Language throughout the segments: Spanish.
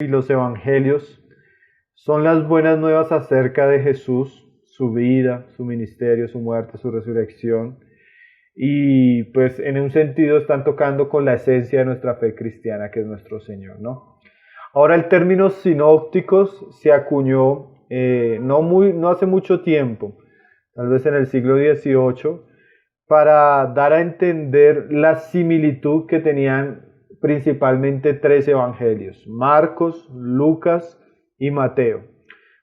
Y los evangelios son las buenas nuevas acerca de Jesús, su vida, su ministerio, su muerte, su resurrección. Y pues en un sentido están tocando con la esencia de nuestra fe cristiana, que es nuestro Señor, ¿no? Ahora el término sinópticos se acuñó no hace mucho tiempo, tal vez en el siglo XVIII, para dar a entender la similitud que tenían principalmente tres evangelios: Marcos, Lucas y Mateo.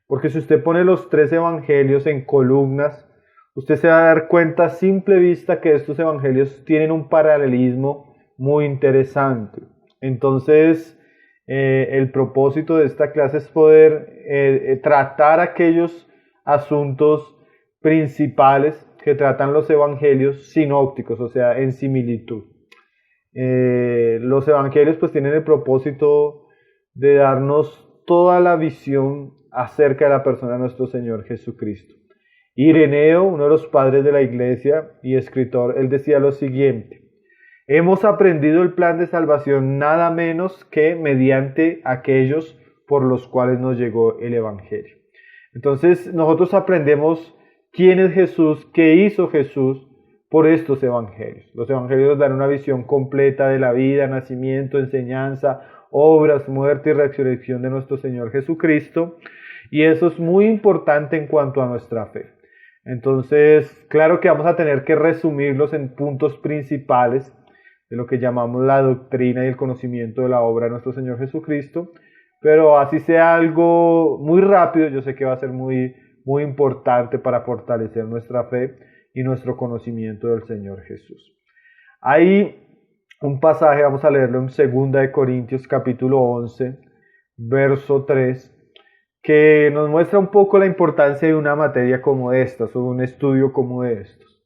Porque si usted pone los tres evangelios en columnas, usted se va a dar cuenta a simple vista que estos evangelios tienen un paralelismo muy interesante. Entonces, el propósito de esta clase es poder tratar aquellos asuntos principales que tratan los evangelios sinópticos, o sea, en similitud. Los evangelios pues tienen el propósito de darnos toda la visión acerca de la persona de nuestro Señor Jesucristo. Ireneo, uno de los padres de la iglesia y escritor, él decía lo siguiente: hemos aprendido el plan de salvación nada menos que mediante aquellos por los cuales nos llegó el evangelio. Entonces nosotros aprendemos quién es Jesús, qué hizo Jesús por estos evangelios. Los evangelios nos dan una visión completa de la vida, nacimiento, enseñanza, obras, muerte y resurrección de nuestro Señor Jesucristo, y eso es muy importante en cuanto a nuestra fe. Entonces, claro que vamos a tener que resumirlos en puntos principales de lo que llamamos la doctrina y el conocimiento de la obra de nuestro Señor Jesucristo, pero así sea algo muy rápido, yo sé que va a ser muy importante para fortalecer nuestra fe y nuestro conocimiento del Señor Jesús. Hay un pasaje, vamos a leerlo en 2 Corintios capítulo 11, verso 3, que nos muestra un poco la importancia de una materia como esta, o un estudio como estos.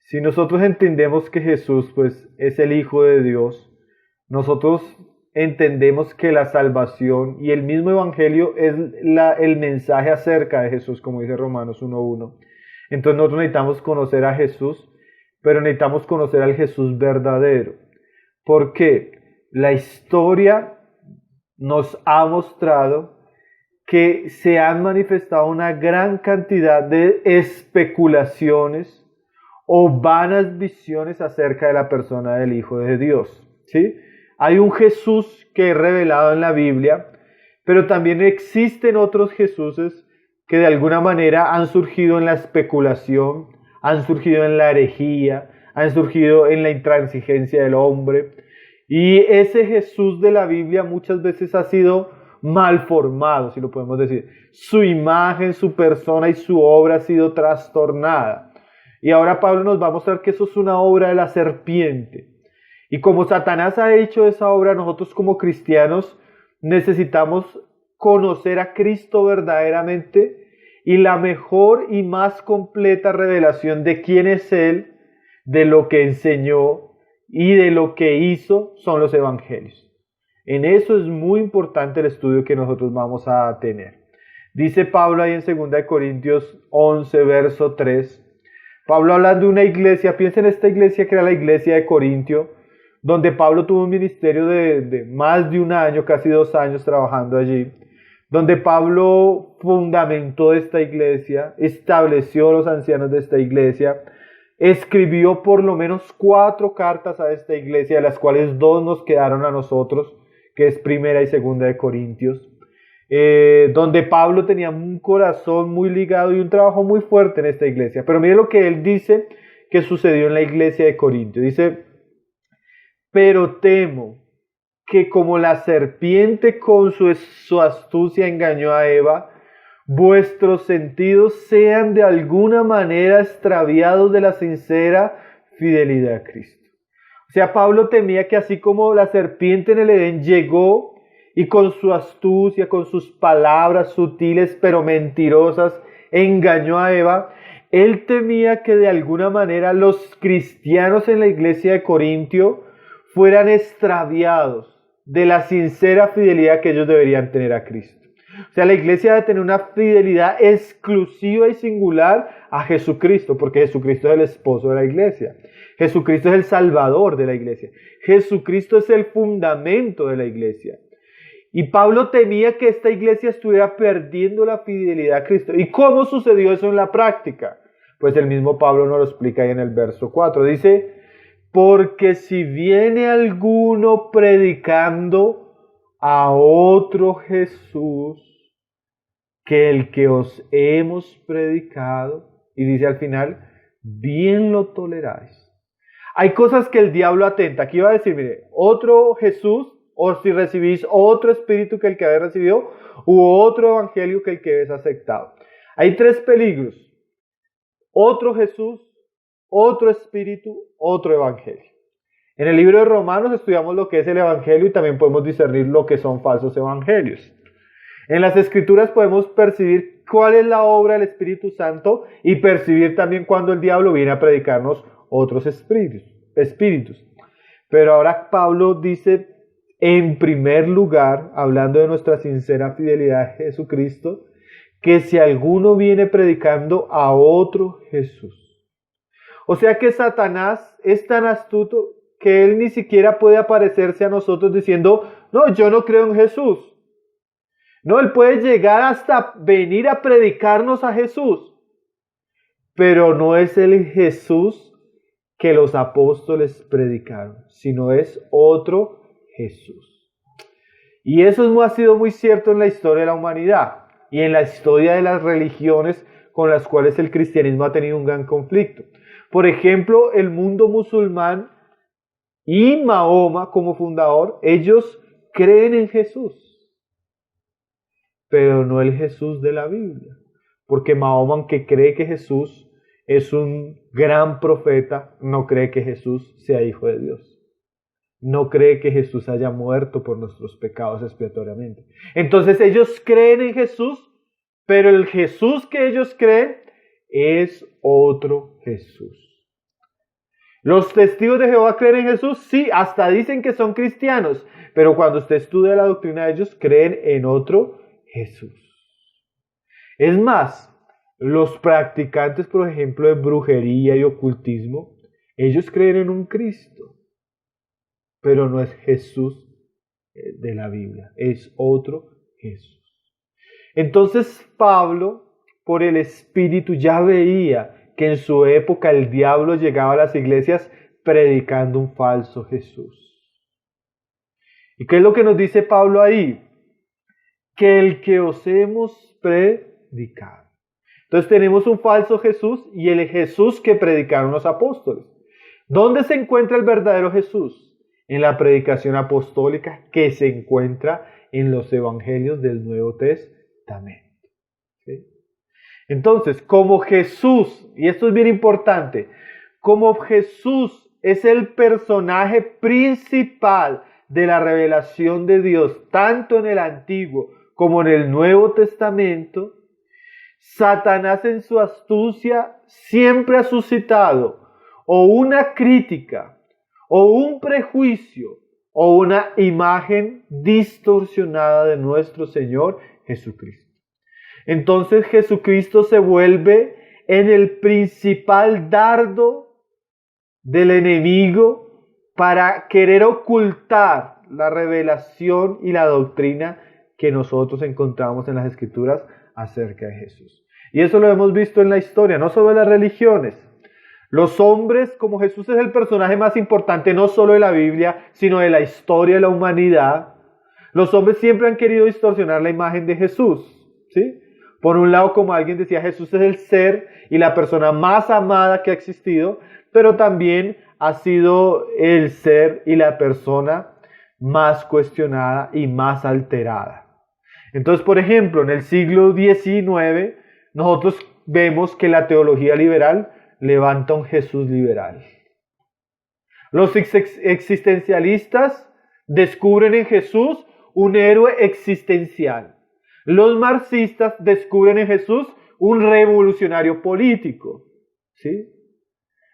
Si nosotros entendemos que Jesús pues es el Hijo de Dios, nosotros entendemos que la salvación y el mismo evangelio es el mensaje acerca de Jesús, como dice Romanos 1:1. Entonces nosotros necesitamos conocer a Jesús, pero necesitamos conocer al Jesús verdadero. ¿Por qué? La historia nos ha mostrado que se han manifestado una gran cantidad de especulaciones o vanas visiones acerca de la persona del Hijo de Dios, ¿sí? Hay un Jesús que es revelado en la Biblia, pero también existen otros Jesuses que de alguna manera han surgido en la especulación, han surgido en la herejía, han surgido en la intransigencia del hombre. Y ese Jesús de la Biblia muchas veces ha sido mal formado, si lo podemos decir. Su imagen, su persona y su obra ha sido trastornada. Y ahora Pablo nos va a mostrar que eso es una obra de la serpiente. Y como Satanás ha hecho esa obra, nosotros como cristianos necesitamos conocer a Cristo verdaderamente, y la mejor y más completa revelación de quién es Él, de lo que enseñó y de lo que hizo son los evangelios. En eso es muy importante el estudio que nosotros vamos a tener. Dice Pablo ahí en 2 Corintios 11, verso 3. Pablo hablando de una iglesia, piensa en esta iglesia que era la iglesia de Corintio, donde Pablo tuvo un ministerio de más de un año, casi 2 años trabajando allí, donde Pablo fundamentó esta iglesia, estableció los ancianos de esta iglesia, escribió por lo menos 4 cartas a esta iglesia, de las cuales 2 nos quedaron a nosotros, que es 1 y 2 de Corintios, donde Pablo tenía un corazón muy ligado y un trabajo muy fuerte en esta iglesia. Pero mire lo que él dice que sucedió en la iglesia de Corintio. Dice: pero temo que como la serpiente con su astucia engañó a Eva, vuestros sentidos sean de alguna manera extraviados de la sincera fidelidad a Cristo. O sea, Pablo temía que así como la serpiente en el Edén llegó y con su astucia, con sus palabras sutiles pero mentirosas, engañó a Eva, él temía que de alguna manera los cristianos en la iglesia de Corintio fueran extraviados de la sincera fidelidad que ellos deberían tener a Cristo. O sea, la iglesia debe tener una fidelidad exclusiva y singular a Jesucristo, porque Jesucristo es el esposo de la iglesia. Jesucristo es el salvador de la iglesia. Jesucristo es el fundamento de la iglesia. Y Pablo temía que esta iglesia estuviera perdiendo la fidelidad a Cristo. ¿Y cómo sucedió eso en la práctica? Pues el mismo Pablo nos lo explica ahí en el verso 4. Dice, porque si viene alguno predicando a otro Jesús que el que os hemos predicado, y dice al final, bien lo toleráis. Hay cosas que el diablo atenta. Aquí va a decir, mire, otro Jesús, o si recibís otro espíritu que el que habéis recibido, u otro evangelio que el que habéis aceptado. Hay tres peligros. Otro Jesús, otro espíritu, otro evangelio. En el libro de Romanos estudiamos lo que es el evangelio y también podemos discernir lo que son falsos evangelios. En las Escrituras podemos percibir cuál es la obra del Espíritu Santo y percibir también cuando el diablo viene a predicarnos otros espíritus. Pero ahora Pablo dice, en primer lugar, hablando de nuestra sincera fidelidad a Jesucristo, que si alguno viene predicando a otro Jesús. O sea que Satanás es tan astuto que él ni siquiera puede aparecerse a nosotros diciendo, no, yo no creo en Jesús. No, él puede llegar hasta venir a predicarnos a Jesús, pero no es el Jesús que los apóstoles predicaron, sino es otro Jesús. Y eso ha sido muy cierto en la historia de la humanidad y en la historia de las religiones con las cuales el cristianismo ha tenido un gran conflicto. Por ejemplo, el mundo musulmán y Mahoma como fundador, ellos creen en Jesús, pero no el Jesús de la Biblia. Porque Mahoma, aunque cree que Jesús es un gran profeta, no cree que Jesús sea hijo de Dios. No cree que Jesús haya muerto por nuestros pecados expiatoriamente. Entonces ellos creen en Jesús, pero el Jesús que ellos creen es otro Jesús. Los testigos de Jehová creen en Jesús, sí, hasta dicen que son cristianos, pero cuando usted estudia la doctrina de ellos, creen en otro Jesús. Es más, los practicantes, por ejemplo, de brujería y ocultismo, ellos creen en un Cristo, pero no es Jesús de la Biblia, es otro Jesús. Entonces Pablo, por el Espíritu, ya veía que en su época el diablo llegaba a las iglesias predicando un falso Jesús. ¿Y qué es lo que nos dice Pablo ahí? Que el que os hemos predicado. Entonces tenemos un falso Jesús y el Jesús que predicaron los apóstoles. ¿Dónde se encuentra el verdadero Jesús? En la predicación apostólica que se encuentra en los evangelios del Nuevo Testamento. ¿Sí? Entonces, como Jesús, y esto es bien importante, como Jesús es el personaje principal de la revelación de Dios, tanto en el Antiguo como en el Nuevo Testamento, Satanás en su astucia siempre ha suscitado o una crítica, o un prejuicio, o una imagen distorsionada de nuestro Señor Jesucristo. Entonces Jesucristo se vuelve en el principal dardo del enemigo para querer ocultar la revelación y la doctrina que nosotros encontramos en las Escrituras acerca de Jesús. Y eso lo hemos visto en la historia, no solo en las religiones. Los hombres, como Jesús es el personaje más importante no solo de la Biblia, sino de la historia de la humanidad, los hombres siempre han querido distorsionar la imagen de Jesús, ¿sí? Por un lado, como alguien decía, Jesús es el ser y la persona más amada que ha existido, pero también ha sido el ser y la persona más cuestionada y más alterada. Entonces, por ejemplo, en el siglo XIX, nosotros vemos que la teología liberal levanta un Jesús liberal. Los existencialistas descubren en Jesús un héroe existencial. Los marxistas descubren en Jesús un revolucionario político. ¿Sí?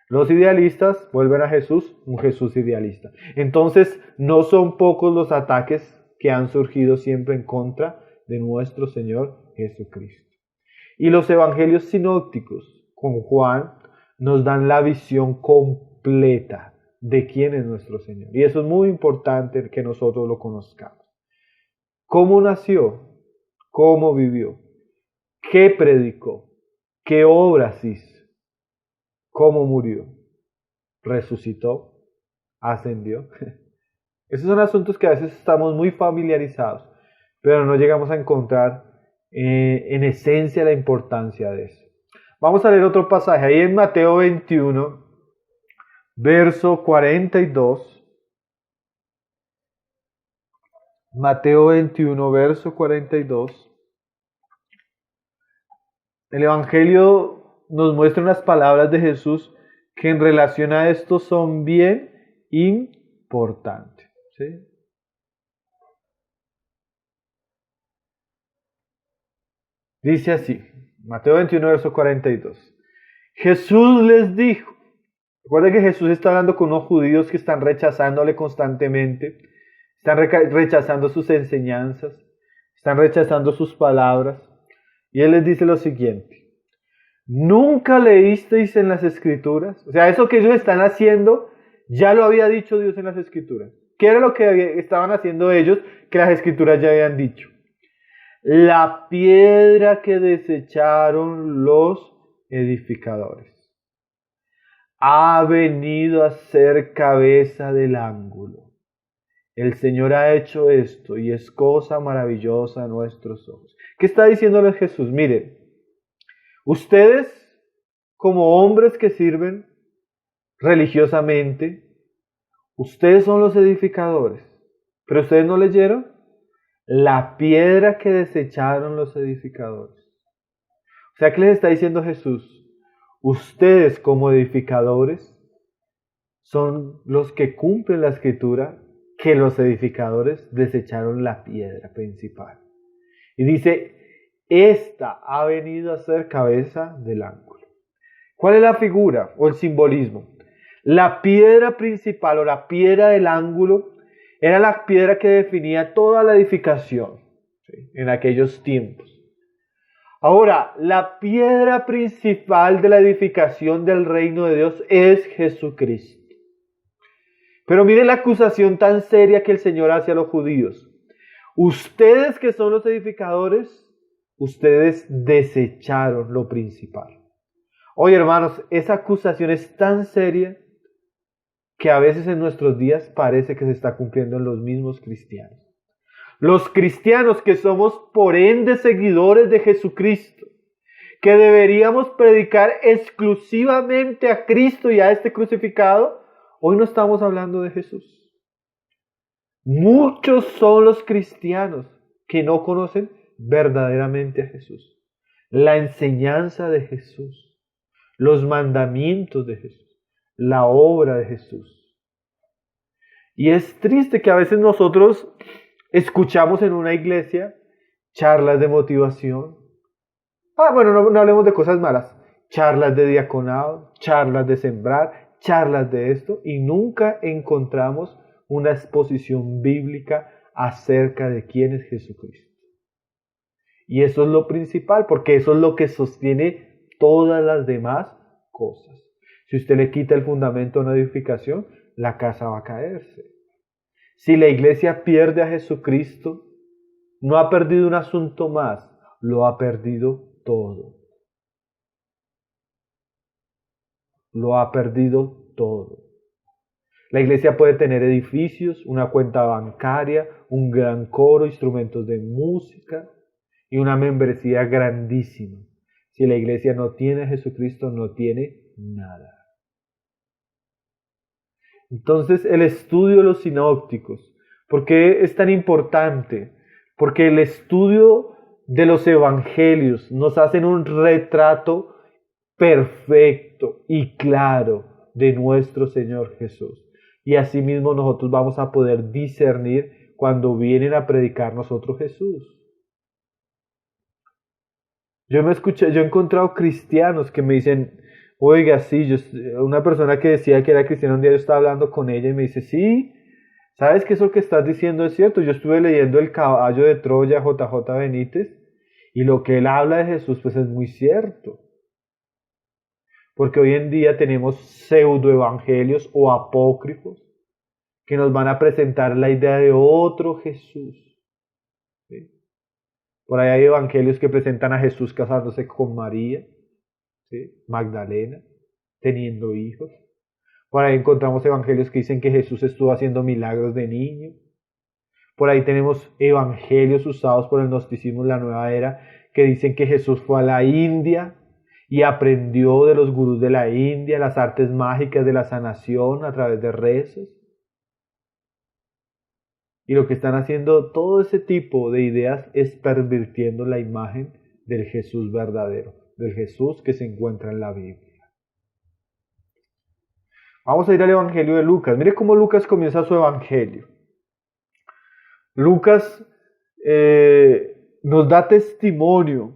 Los idealistas vuelven a Jesús un Jesús idealista. Entonces, no son pocos los ataques que han surgido siempre en contra de nuestro Señor Jesucristo. Y los evangelios sinópticos con Juan nos dan la visión completa de quién es nuestro Señor. Y eso es muy importante que nosotros lo conozcamos. ¿Cómo nació? ¿Cómo vivió? ¿Qué predicó? ¿Qué obras hizo? ¿Cómo murió? ¿Resucitó? ¿Ascendió? Esos son asuntos que a veces estamos muy familiarizados, pero no llegamos a encontrar en esencia la importancia de eso. Vamos a leer otro pasaje, ahí en Mateo 21, verso 42. Mateo 21, verso 42. El Evangelio nos muestra unas palabras de Jesús que en relación a esto son bien importantes. ¿Sí? Dice así, Mateo 21, verso 42. Jesús les dijo, recuerda que Jesús está hablando con unos judíos que están rechazándole constantemente, están rechazando sus enseñanzas, están rechazando sus palabras, y Él les dice lo siguiente, ¿nunca leísteis en las Escrituras? O sea, eso que ellos están haciendo, ya lo había dicho Dios en las Escrituras. ¿Qué era lo que estaban haciendo ellos que las Escrituras ya habían dicho? La piedra que desecharon los edificadores ha venido a ser cabeza del ángulo. El Señor ha hecho esto y es cosa maravillosa a nuestros ojos. ¿Qué está diciéndoles Jesús? Miren, ustedes como hombres que sirven religiosamente, ustedes son los edificadores, pero ustedes no leyeron la piedra que desecharon los edificadores. O sea, ¿qué les está diciendo Jesús? Ustedes como edificadores son los que cumplen la escritura que los edificadores desecharon la piedra principal. Y dice, esta ha venido a ser cabeza del ángulo. ¿Cuál es la figura o el simbolismo? La piedra principal o la piedra del ángulo era la piedra que definía toda la edificación, ¿sí?, en aquellos tiempos. Ahora, la piedra principal de la edificación del reino de Dios es Jesucristo. Pero mire la acusación tan seria que el Señor hace a los judíos. Ustedes que son los edificadores, ustedes desecharon lo principal. Oye, hermanos, esa acusación es tan seria que a veces en nuestros días parece que se está cumpliendo en los mismos cristianos. Los cristianos que somos por ende seguidores de Jesucristo, que deberíamos predicar exclusivamente a Cristo y a este crucificado, hoy no estamos hablando de Jesús. Muchos son los cristianos que no conocen verdaderamente a Jesús, la enseñanza de Jesús, los mandamientos de Jesús, la obra de Jesús. Y es triste que a veces nosotros escuchamos en una iglesia charlas de motivación. Bueno, no hablemos de cosas malas. Charlas de diaconado, charlas de sembrar, charlas de esto, y nunca encontramos una exposición bíblica acerca de quién es Jesucristo. Y eso es lo principal, porque eso es lo que sostiene todas las demás cosas. Si usted le quita el fundamento a una edificación, la casa va a caerse. Si la iglesia pierde a Jesucristo, no ha perdido un asunto más, lo ha perdido todo. Lo ha perdido todo. La iglesia puede tener edificios, una cuenta bancaria, un gran coro, instrumentos de música y una membresía grandísima. Si la iglesia no tiene a Jesucristo, no tiene nada. Entonces, el estudio de los sinópticos, ¿por qué es tan importante? Porque el estudio de los evangelios nos hacen un retrato perfecto y claro de nuestro Señor Jesús. Y asimismo nosotros vamos a poder discernir cuando vienen a predicar nosotros Jesús. Yo he encontrado cristianos que me dicen, oiga, sí, una persona que decía que era cristiana, un día yo estaba hablando con ella y me dice, sí, ¿sabes que eso que estás diciendo es cierto? Yo estuve leyendo El caballo de Troya, J.J. Benítez, y lo que él habla de Jesús pues es muy cierto. Porque hoy en día tenemos pseudoevangelios o apócrifos que nos van a presentar la idea de otro Jesús. Por ahí hay evangelios que presentan a Jesús casándose con María, ¿sí? Magdalena, teniendo hijos. Por ahí encontramos evangelios que dicen que Jesús estuvo haciendo milagros de niño. Por ahí tenemos evangelios usados por el gnosticismo en la nueva era que dicen que Jesús fue a la India y aprendió de los gurús de la India las artes mágicas de la sanación a través de rezos. Y lo que están haciendo todo ese tipo de ideas es pervirtiendo la imagen del Jesús verdadero, del Jesús que se encuentra en la Biblia. Vamos a ir al Evangelio de Lucas. Mire cómo Lucas comienza su Evangelio. Lucas nos da testimonio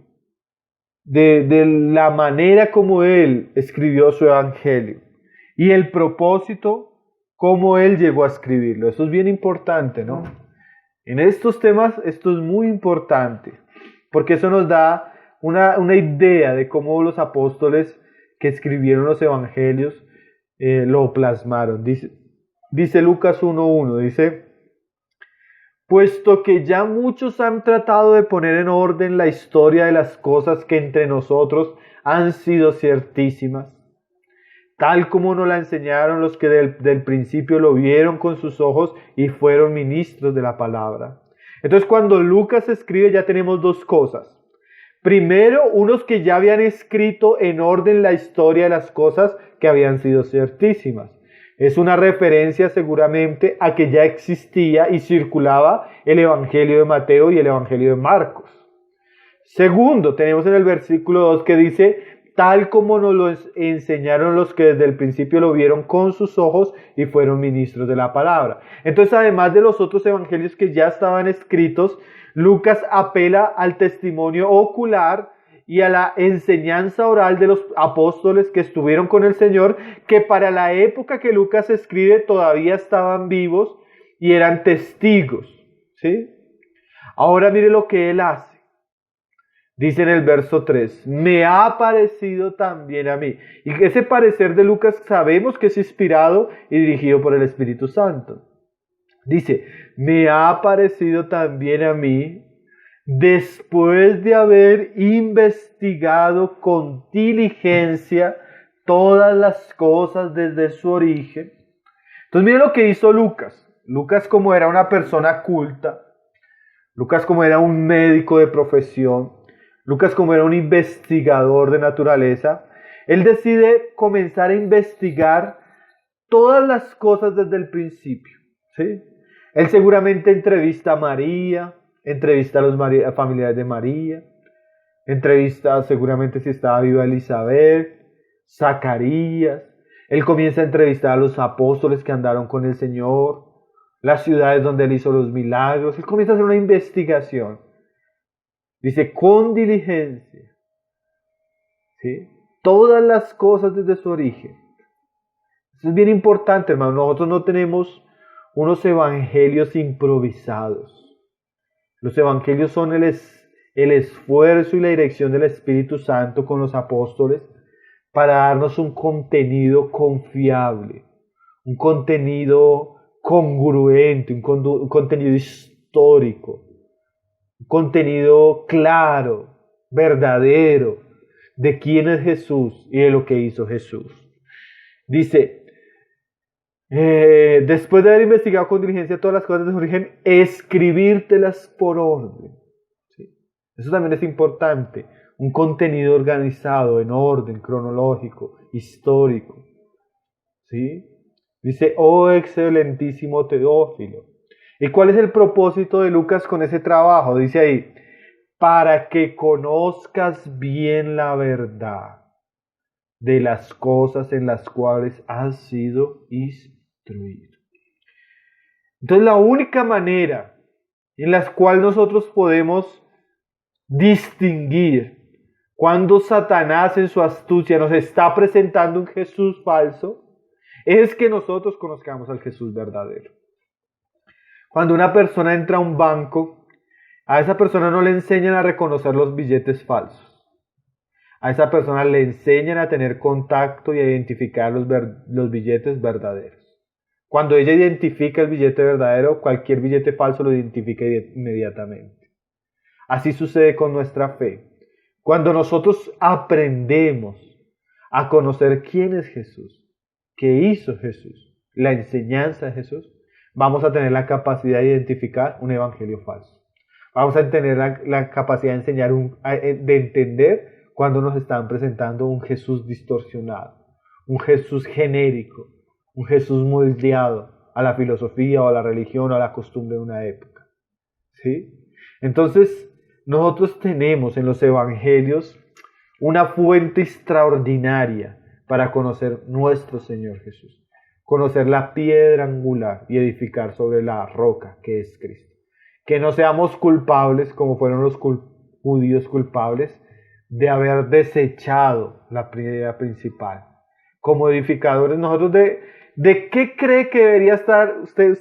de la manera como él escribió su Evangelio y el propósito cómo él llegó a escribirlo. Eso es bien importante, ¿no? En estos temas esto es muy importante, porque eso nos da una idea de cómo los apóstoles que escribieron los evangelios lo plasmaron. Dice Lucas 1:1, dice: puesto que ya muchos han tratado de poner en orden la historia de las cosas que entre nosotros han sido ciertísimas, tal como nos la enseñaron los que del principio lo vieron con sus ojos y fueron ministros de la palabra. Entonces, cuando Lucas escribe, ya tenemos dos cosas. Primero, unos que ya habían escrito en orden la historia de las cosas que habían sido ciertísimas. Es una referencia seguramente a que ya existía y circulaba el Evangelio de Mateo y el Evangelio de Marcos. Segundo, tenemos en el versículo 2 que dice: tal como nos lo enseñaron los que desde el principio lo vieron con sus ojos y fueron ministros de la palabra. Entonces, además de los otros evangelios que ya estaban escritos, Lucas apela al testimonio ocular y a la enseñanza oral de los apóstoles que estuvieron con el Señor, que para la época que Lucas escribe todavía estaban vivos y eran testigos, ¿sí? Ahora mire lo que él hace. Dice en el verso 3, me ha parecido también a mí. Y ese parecer de Lucas sabemos que es inspirado y dirigido por el Espíritu Santo. Dice, me ha parecido también a mí, después de haber investigado con diligencia todas las cosas desde su origen. Entonces mire lo que hizo Lucas. Lucas, como era una persona culta, Lucas como era un médico de profesión, Lucas como era un investigador de naturaleza, él decide comenzar a investigar todas las cosas desde el principio, ¿sí? Él seguramente entrevista a María, entrevista a los familiares de María, entrevista seguramente si estaba viva Elizabeth, Zacarías. Él comienza a entrevistar a los apóstoles que andaron con el Señor, las ciudades donde él hizo los milagros. Él comienza a hacer una investigación. Dice, con diligencia, ¿sí? Todas las cosas desde su origen. Eso es bien importante, hermano. Nosotros no tenemos unos evangelios improvisados. Los evangelios son el esfuerzo y la dirección del Espíritu Santo con los apóstoles para darnos un contenido confiable, un contenido congruente, un contenido histórico, un contenido claro, verdadero, de quién es Jesús y de lo que hizo Jesús. Dice, después de haber investigado con diligencia todas las cosas de su origen, escribírtelas por orden. ¿Sí? Eso también es importante. Un contenido organizado, en orden, cronológico, histórico. ¿Sí? Dice, oh excelentísimo Teófilo. ¿Y cuál es el propósito de Lucas con ese trabajo? Dice ahí, para que conozcas bien la verdad de las cosas en las cuales has sido instruido. Entonces la única manera en la cual nosotros podemos distinguir cuando Satanás en su astucia nos está presentando un Jesús falso es que nosotros conozcamos al Jesús verdadero. Cuando una persona entra a un banco, a esa persona no le enseñan a reconocer los billetes falsos. A esa persona le enseñan a tener contacto y a identificar los billetes verdaderos. Cuando ella identifica el billete verdadero, cualquier billete falso lo identifica inmediatamente. Así sucede con nuestra fe. Cuando nosotros aprendemos a conocer quién es Jesús, qué hizo Jesús, la enseñanza de Jesús, vamos a tener la capacidad de identificar un evangelio falso. Vamos a tener la capacidad de enseñar, de entender cuando nos están presentando un Jesús distorsionado, un Jesús genérico, un Jesús moldeado a la filosofía o a la religión o a la costumbre de una época. ¿Sí? Entonces, nosotros tenemos en los evangelios una fuente extraordinaria para conocer nuestro Señor Jesús. Conocer la piedra angular y edificar sobre la roca que es Cristo. Que no seamos culpables como fueron los judíos culpables de haber desechado la piedra principal. Como edificadores, nosotros ¿de qué cree que debería estar usted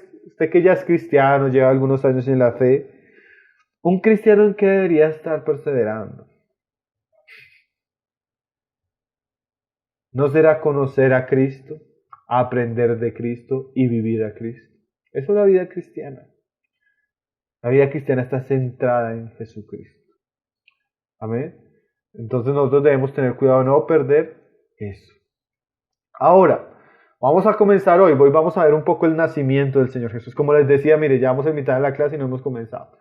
que ya es cristiano, lleva algunos años en la fe? ¿Un cristiano en qué debería estar perseverando? ¿No será conocer a Cristo, aprender de Cristo y vivir a Cristo? Eso es la vida cristiana. La vida cristiana está centrada en Jesucristo. Amén. Entonces nosotros debemos tener cuidado de no perder eso. Ahora, vamos a comenzar hoy. Hoy vamos a ver un poco el nacimiento del Señor Jesús. Como les decía, mire, ya vamos en mitad de la clase y no hemos comenzado.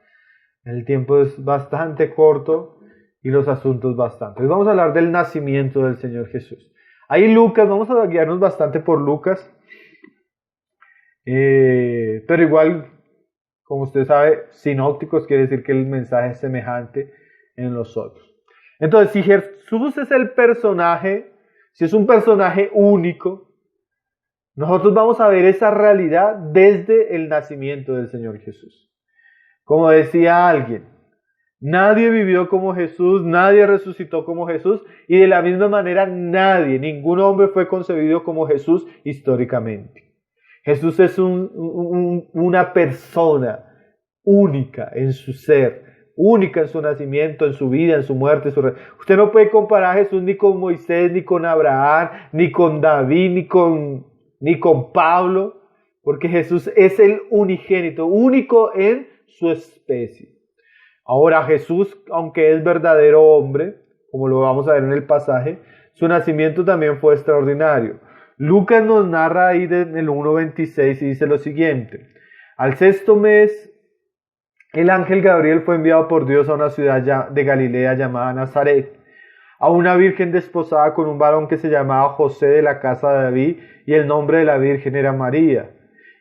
El tiempo es bastante corto y los asuntos bastante. Hoy vamos a hablar del nacimiento del Señor Jesús. Ahí Lucas, vamos a guiarnos bastante por Lucas. Pero igual, como usted sabe, sinópticos quiere decir que el mensaje es semejante en los otros. Entonces, si Jesús es el personaje, si es un personaje único, nosotros vamos a ver esa realidad desde el nacimiento del Señor Jesús. Como decía alguien, nadie vivió como Jesús, nadie resucitó como Jesús, y de la misma manera ningún hombre fue concebido como Jesús históricamente. Jesús es una persona única en su ser, única en su nacimiento, en su vida, en su muerte, en su Usted no puede comparar a Jesús ni con Moisés, ni con Abraham, ni con David, ni con Pablo, porque Jesús es el unigénito, único en su especie. Ahora Jesús, aunque es verdadero hombre, como lo vamos a ver en el pasaje, su nacimiento también fue extraordinario. Lucas nos narra ahí en el 1:26 y dice lo siguiente: al 6º mes, el ángel Gabriel fue enviado por Dios a una ciudad de Galilea llamada Nazaret, a una virgen desposada con un varón que se llamaba José, de la casa de David, y el nombre de la virgen era María.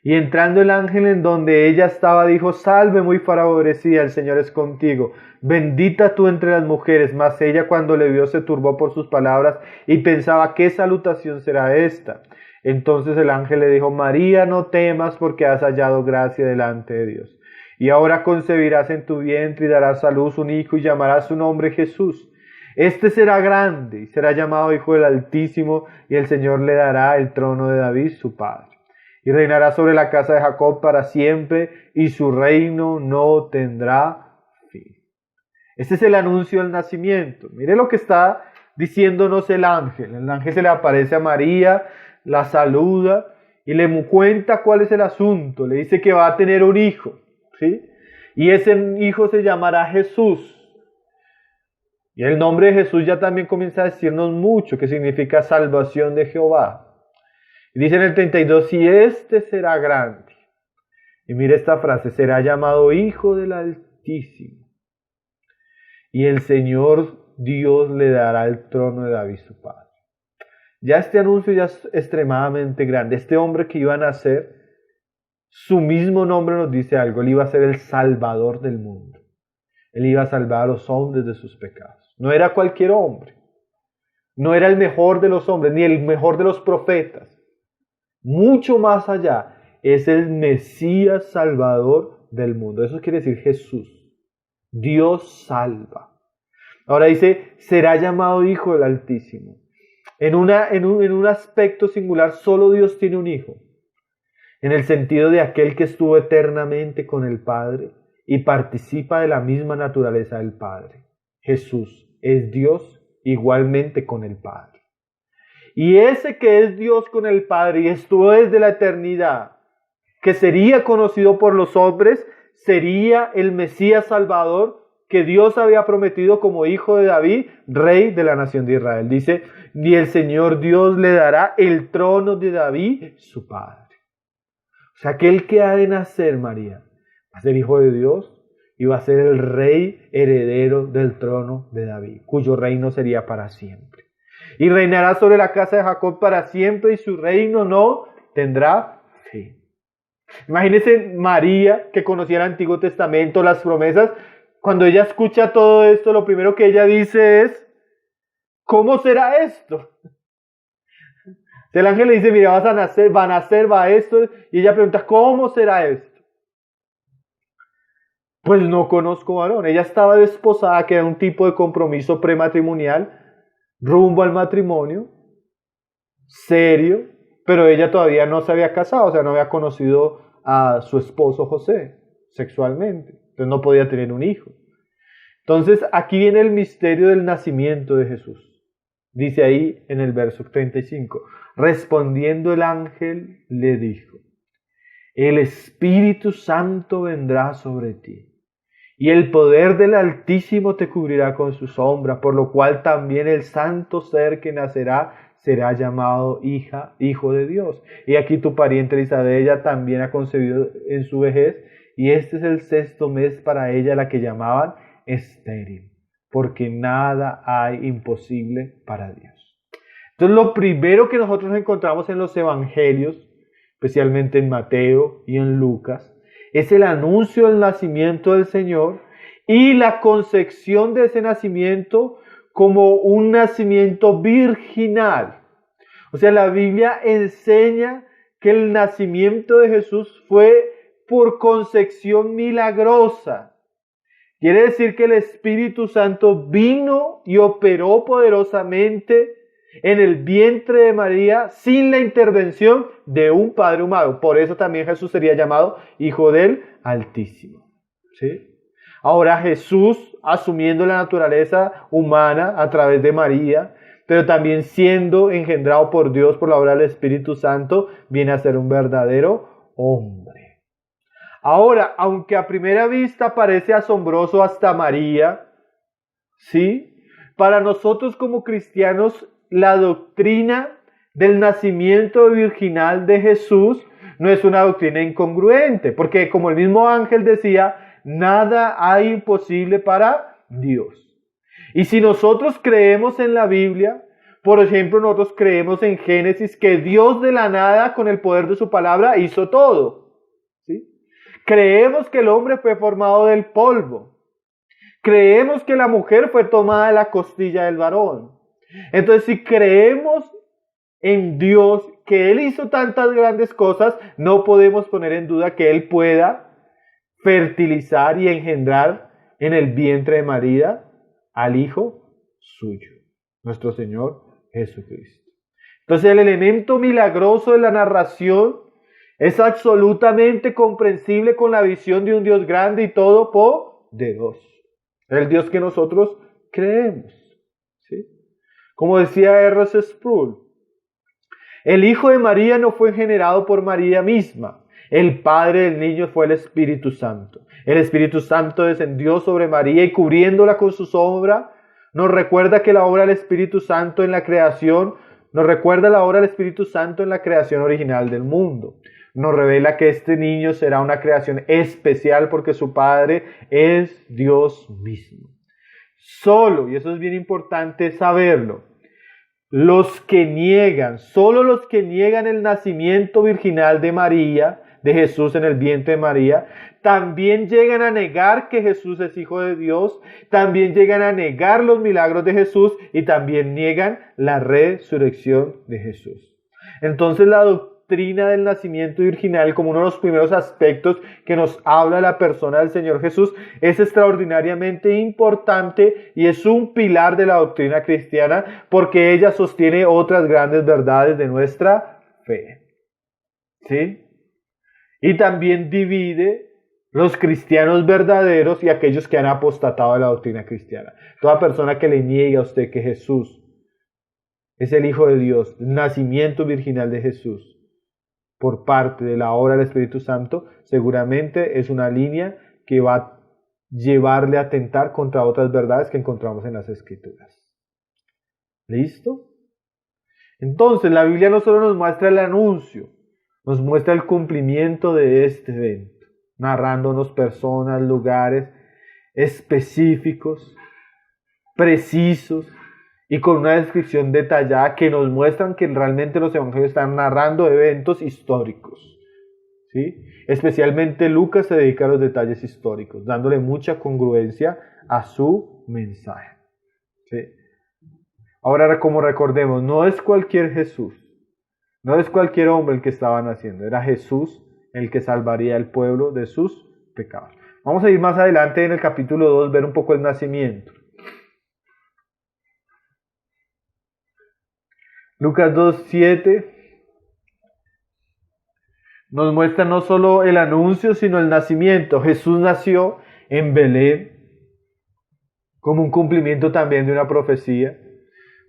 Y entrando el ángel en donde ella estaba, dijo: salve, muy favorecida, el Señor es contigo, bendita tú entre las mujeres. Mas ella, cuando le vio, se turbó por sus palabras y pensaba: ¿qué salutación será esta? Entonces el ángel le dijo: María, no temas, porque has hallado gracia delante de Dios. Y ahora concebirás en tu vientre y darás a luz un hijo y llamarás su nombre Jesús. Este será grande y será llamado Hijo del Altísimo, y el Señor le dará el trono de David, su padre. Y reinará sobre la casa de Jacob para siempre, y su reino no tendrá fin. Este es el anuncio del nacimiento. Mire lo que está diciéndonos el ángel. El ángel se le aparece a María, la saluda y le cuenta cuál es el asunto. Le dice que va a tener un hijo, ¿sí? Y ese hijo se llamará Jesús. Y el nombre de Jesús ya también comienza a decirnos mucho, que significa salvación de Jehová. Y dice en el 32, y este será grande. Y mire esta frase: será llamado Hijo del Altísimo. Y el Señor Dios le dará el trono de David, su padre. Ya este anuncio ya es extremadamente grande. Este hombre que iba a nacer, su mismo nombre nos dice algo. Él iba a ser el Salvador del mundo. Él iba a salvar a los hombres de sus pecados. No era cualquier hombre. No era el mejor de los hombres, ni el mejor de los profetas. Mucho más allá, es el Mesías Salvador del mundo. Eso quiere decir Jesús. Dios salva. Ahora dice, será llamado Hijo del Altísimo. En un aspecto singular, solo Dios tiene un hijo. En el sentido de aquel que estuvo eternamente con el Padre y participa de la misma naturaleza del Padre. Jesús es Dios igualmente con el Padre. Y ese que es Dios con el Padre y estuvo desde la eternidad, que sería conocido por los hombres, sería el Mesías Salvador que Dios había prometido como hijo de David, rey de la nación de Israel. Dice, y el Señor Dios le dará el trono de David, su padre. O sea, aquel que ha de nacer, María, va a ser hijo de Dios y va a ser el rey heredero del trono de David, cuyo reino sería para siempre. Y reinará sobre la casa de Jacob para siempre y su reino no tendrá fin. Imagínense María, que conocía el Antiguo Testamento, las promesas. Cuando ella escucha todo esto, lo primero que ella dice es, ¿cómo será esto? El ángel le dice, mira, vas a nacer, va esto. Y ella pregunta, ¿cómo será esto? Pues no conozco varón. Ella estaba desposada, que era un tipo de compromiso prematrimonial, rumbo al matrimonio, serio, pero ella todavía no se había casado, o sea, no había conocido a su esposo José sexualmente. Entonces no podía tener un hijo. Entonces aquí viene el misterio del nacimiento de Jesús. Dice ahí en el verso 35, respondiendo el ángel le dijo, el Espíritu Santo vendrá sobre ti y el poder del Altísimo te cubrirá con su sombra, por lo cual también el santo ser que nacerá será llamado hijo de Dios. Y aquí tu pariente Elizabeth, ella también ha concebido en su vejez, y este es el 6º mes para ella, la que llamaban estéril, porque nada hay imposible para Dios. Entonces lo primero que nosotros encontramos en los evangelios, especialmente en Mateo y en Lucas, es el anuncio del nacimiento del Señor y la concepción de ese nacimiento como un nacimiento virginal. O sea, la Biblia enseña que el nacimiento de Jesús fue por concepción milagrosa. Quiere decir que el Espíritu Santo vino y operó poderosamente en el vientre de María sin la intervención de un padre humano. Por eso también Jesús sería llamado Hijo del Altísimo. ¿Sí? Ahora Jesús, asumiendo la naturaleza humana a través de María, pero también siendo engendrado por Dios por la obra del Espíritu Santo, viene a ser un verdadero hombre. Ahora, aunque a primera vista parece asombroso hasta María, ¿sí? Para nosotros como cristianos, la doctrina del nacimiento virginal de Jesús no es una doctrina incongruente, porque como el mismo ángel decía, nada hay imposible para Dios. Y si nosotros creemos en la Biblia, por ejemplo, nosotros creemos en Génesis que Dios de la nada, con el poder de su palabra, hizo todo. ¿Sí? Creemos que el hombre fue formado del polvo. Creemos que la mujer fue tomada de la costilla del varón. Entonces, si creemos en Dios, que Él hizo tantas grandes cosas, no podemos poner en duda que Él pueda fertilizar y engendrar en el vientre de María al Hijo suyo, nuestro Señor Jesucristo. Entonces, el elemento milagroso de la narración es absolutamente comprensible con la visión de un Dios grande y todopoderoso. El Dios que nosotros creemos. ¿Sí? Como decía R.C. Sproul, el Hijo de María no fue generado por María misma. El Padre del niño fue el Espíritu Santo. El Espíritu Santo descendió sobre María y cubriéndola con su sombra, nos recuerda que la obra del Espíritu Santo en la creación, nos recuerda la obra del Espíritu Santo en la creación original del mundo. Nos revela que este niño será una creación especial porque su Padre es Dios mismo. Solo, y eso es bien importante saberlo, solo los que niegan el nacimiento virginal de María, de Jesús en el vientre de María, también llegan a negar que Jesús es Hijo de Dios, también llegan a negar los milagros de Jesús y también niegan la resurrección de Jesús. Entonces la doctrina del nacimiento virginal, como uno de los primeros aspectos que nos habla de la persona del Señor Jesús, es extraordinariamente importante y es un pilar de la doctrina cristiana porque ella sostiene otras grandes verdades de nuestra fe. ¿Sí? Y también divide los cristianos verdaderos y aquellos que han apostatado de la doctrina cristiana. Toda persona que le niegue a usted que Jesús es el Hijo de Dios, el nacimiento virginal de Jesús, por parte de la obra del Espíritu Santo, seguramente es una línea que va llevarle a atentar contra otras verdades que encontramos en las Escrituras. ¿Listo? Entonces, la Biblia no solo nos muestra el anuncio, nos muestra el cumplimiento de este evento, narrándonos personas, lugares específicos, precisos y con una descripción detallada que nos muestran que realmente los evangelios están narrando eventos históricos. ¿Sí? Especialmente Lucas se dedica a los detalles históricos, dándole mucha congruencia a su mensaje. ¿Sí? Ahora, como recordemos, no es cualquier Jesús, no es cualquier hombre el que estaba naciendo, era Jesús el que salvaría al pueblo de sus pecados. Vamos a ir más adelante en el capítulo 2, ver un poco el nacimiento. Lucas 2:7 nos muestra no solo el anuncio, sino el nacimiento. Jesús nació en Belén como un cumplimiento también de una profecía.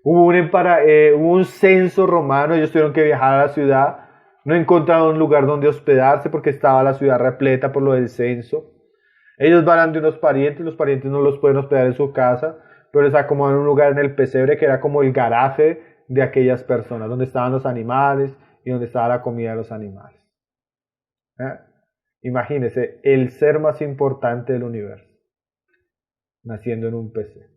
Hubo un censo romano, ellos tuvieron que viajar a la ciudad, no encontraron un lugar donde hospedarse porque estaba la ciudad repleta por lo del censo. Ellos van de unos parientes, los parientes no los pueden hospedar en su casa, pero les acomodan un lugar en el pesebre que era como el garaje de aquellas personas, donde estaban los animales y donde estaba la comida de los animales. Imagínense, el ser más importante del universo, naciendo en un pesebre.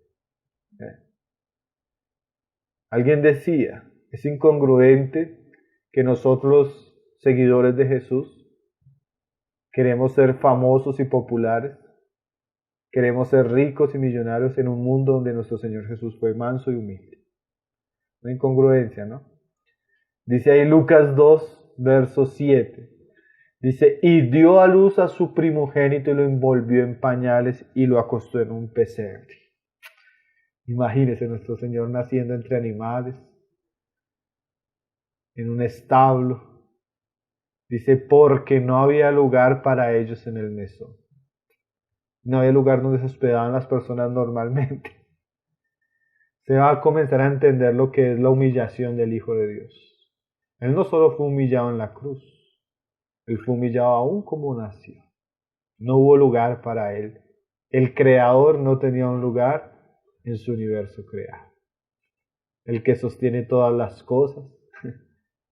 Alguien decía, es incongruente que nosotros, seguidores de Jesús, queremos ser famosos y populares, queremos ser ricos y millonarios en un mundo donde nuestro Señor Jesús fue manso y humilde. Una incongruencia, ¿no? Dice ahí Lucas 2, verso 7. Dice, y dio a luz a su primogénito y lo envolvió en pañales y lo acostó en un pesebre. Imagínense nuestro Señor naciendo entre animales, en un establo. Dice, porque no había lugar para ellos en el mesón. No había lugar donde se hospedaban las personas normalmente. Se va a comenzar a entender lo que es la humillación del Hijo de Dios. Él no solo fue humillado en la cruz, Él fue humillado aún como nació. No hubo lugar para Él. El Creador no tenía un lugar en su universo creado. El que sostiene todas las cosas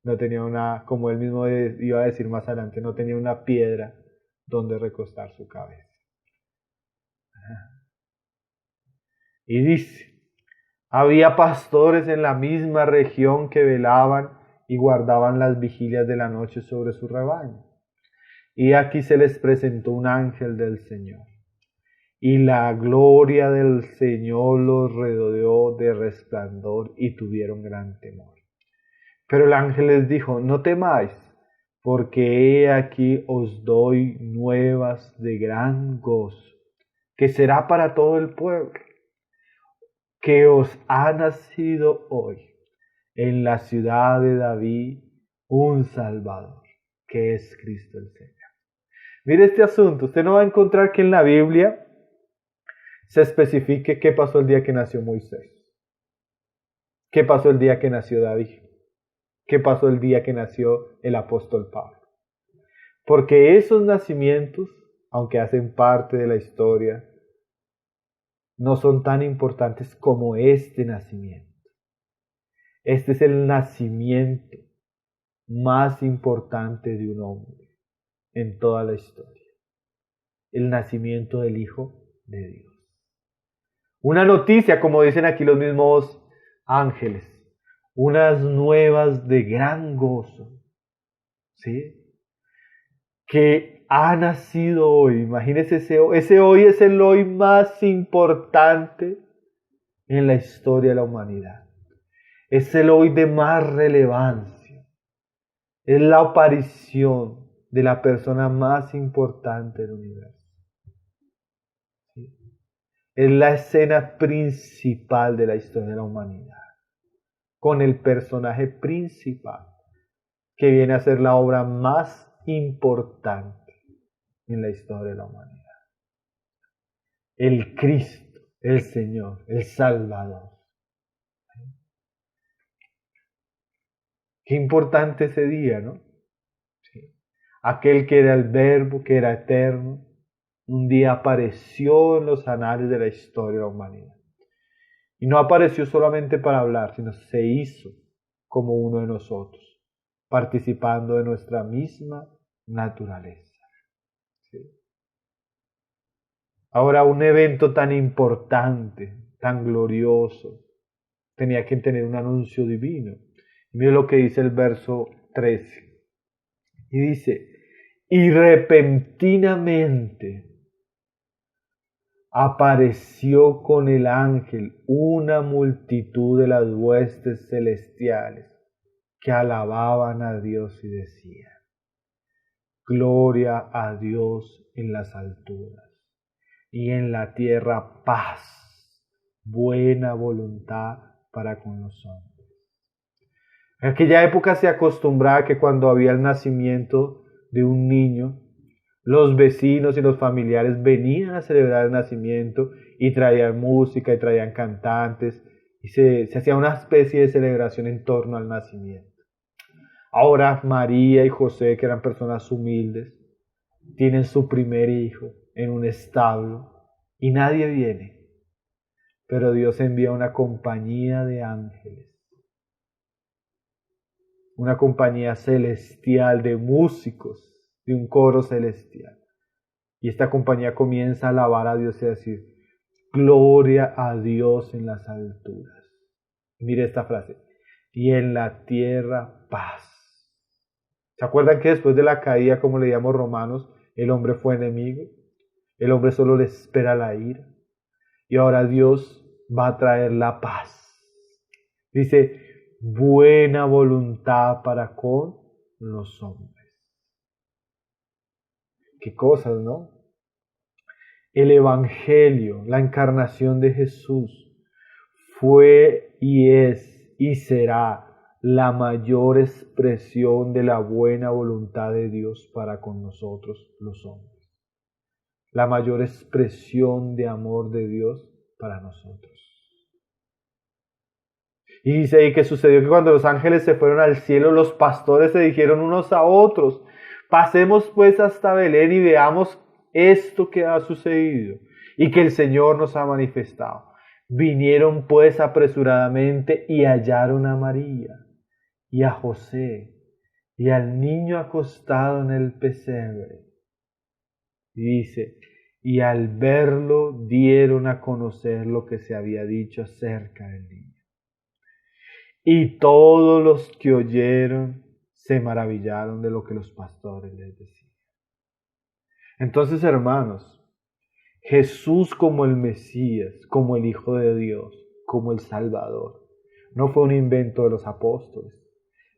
no tenía una, como él mismo iba a decir más adelante, no tenía una piedra donde recostar su cabeza. Y dice, había pastores en la misma región que velaban y guardaban las vigilias de la noche sobre su rebaño. Y aquí se les presentó un ángel del Señor. Y la gloria del Señor los rodeó de resplandor y tuvieron gran temor. Pero el ángel les dijo, no temáis, porque he aquí os doy nuevas de gran gozo, que será para todo el pueblo, que os ha nacido hoy en la ciudad de David un Salvador, que es Cristo el Señor. Mire este asunto, usted no va a encontrar que en la Biblia se especifique qué pasó el día que nació Moisés, qué pasó el día que nació David, qué pasó el día que nació el apóstol Pablo. Porque esos nacimientos, aunque hacen parte de la historia, no son tan importantes como este nacimiento. Este es el nacimiento más importante de un hombre en toda la historia. El nacimiento del Hijo de Dios. Una noticia, como dicen aquí los mismos ángeles, unas nuevas de gran gozo, ¿sí? Que ha nacido hoy. Imagínense, ese hoy es el hoy más importante en la historia de la humanidad. Es el hoy de más relevancia. Es la aparición de la persona más importante del universo. ¿Sí? Es la escena principal de la historia de la humanidad. Con el personaje principal que viene a ser la obra más importante en la historia de la humanidad. El Cristo, el Señor, el Salvador. Qué importante ese día, ¿no? Sí. Aquel que era el Verbo, que era eterno, un día apareció en los anales de la historia de la humanidad. Y no apareció solamente para hablar, sino se hizo como uno de nosotros, participando de nuestra misma naturaleza. ¿Sí? Ahora, un evento tan importante, tan glorioso, tenía que tener un anuncio divino. Mire lo que dice el verso 13. Y dice, y repentinamente apareció con el ángel una multitud de las huestes celestiales que alababan a Dios y decían, gloria a Dios en las alturas y en la tierra paz, buena voluntad para con los hombres. En aquella época se acostumbraba que cuando había el nacimiento de un niño, los vecinos y los familiares venían a celebrar el nacimiento y traían música y traían cantantes y se hacía una especie de celebración en torno al nacimiento. Ahora María y José, que eran personas humildes, tienen su primer hijo en un establo y nadie viene, pero Dios envía una compañía de ángeles, una compañía celestial de músicos, de un coro celestial. Y esta compañía comienza a alabar a Dios y a decir, gloria a Dios en las alturas. Mire esta frase, y en la tierra paz. ¿Se acuerdan que después de la caída, como leíamos Romanos, el hombre fue enemigo? El hombre solo le espera la ira. Y ahora Dios va a traer la paz. Dice, buena voluntad para con los hombres. Qué cosas, ¿no? El Evangelio, la encarnación de Jesús, fue y es y será la mayor expresión de la buena voluntad de Dios para con nosotros los hombres. La mayor expresión de amor de Dios para nosotros. Y dice ahí que sucedió que cuando los ángeles se fueron al cielo, los pastores se dijeron unos a otros, pasemos pues hasta Belén y veamos esto que ha sucedido y que el Señor nos ha manifestado. Vinieron pues apresuradamente y hallaron a María y a José y al niño acostado en el pesebre. Y dice, y al verlo dieron a conocer lo que se había dicho acerca del niño. Y todos los que oyeron se maravillaron de lo que los pastores les decían. Entonces, hermanos, Jesús como el Mesías, como el Hijo de Dios, como el Salvador, no fue un invento de los apóstoles.